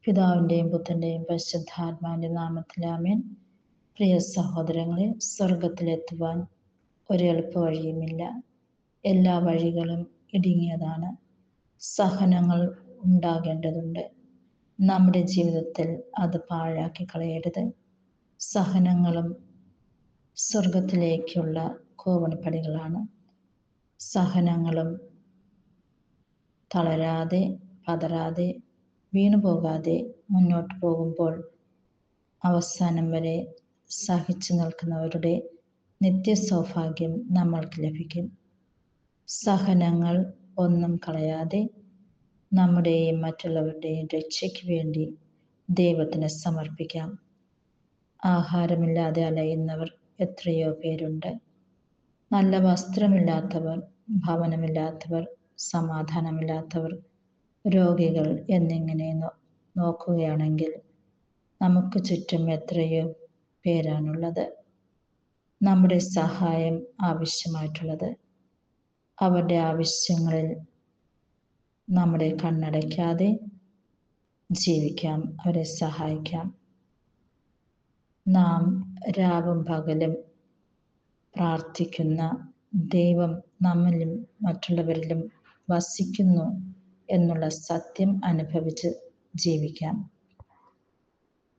പിതാവിൻ്റെയും പുത്രൻ്റെയും പരിശുദ്ധാത്മാവിൻ്റെ നാമത്തിൽ ആമേൻ. പ്രിയ സഹോദരങ്ങളെ, സ്വർഗത്തിലെത്തുവാൻ ഒരെളുപ്പ വഴിയുമില്ല. എല്ലാ വഴികളും ഇടുങ്ങിയതാണ്. സഹനങ്ങൾ ഉണ്ടാകേണ്ടതുണ്ട്. നമ്മുടെ ജീവിതത്തിൽ അത് പാഴാക്കി കളയരുത്. സഹനങ്ങളും സ്വർഗത്തിലേക്കുള്ള കോവണിപ്പടികളാണ്. സഹനങ്ങളും തളരാതെ പതറാതെ വീണുപോകാതെ മുന്നോട്ട് പോകുമ്പോൾ അവസാനം വരെ സഹിച്ചു നിൽക്കുന്നവരുടെ നിത്യസൗഭാഗ്യം നമ്മൾക്ക് ലഭിക്കും. സഹനങ്ങൾ ഒന്നും കളയാതെ നമ്മുടെയും മറ്റുള്ളവരുടെയും രക്ഷയ്ക്ക് വേണ്ടി ദൈവത്തിന് സമർപ്പിക്കാം. ആഹാരമില്ലാതെ അലയുന്നവർ എത്രയോ പേരുണ്ട്. നല്ല വസ്ത്രമില്ലാത്തവർ, ഭവനമില്ലാത്തവർ, സമാധാനമില്ലാത്തവർ, രോഗികൾ എന്നിങ്ങനെ നോക്കുകയാണെങ്കിൽ നമുക്ക് ചുറ്റും എത്രയോ പേരാണുള്ളത്. നമ്മുടെ സഹായം ആവശ്യമായിട്ടുള്ളത്. അവരുടെ ആവശ്യങ്ങളിൽ നമ്മുടെ കണ്ണടയ്ക്കാതെ ജീവിക്കാം, അവരെ സഹായിക്കാം. നാം രാവും പകലും പ്രാർത്ഥിക്കുന്ന ദൈവം നമ്മിലും മറ്റുള്ളവരിലും വസിക്കുന്നു എന്നുള്ള സത്യം അനുഭവിച്ച് ജീവിക്കാം.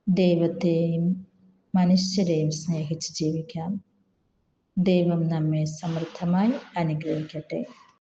ദൈവത്തെയും മനുഷ്യരെയും സ്നേഹിച്ച് ജീവിക്കാം. ദൈവം നമ്മെ സമൃദ്ധമായി അനുഗ്രഹിക്കട്ടെ.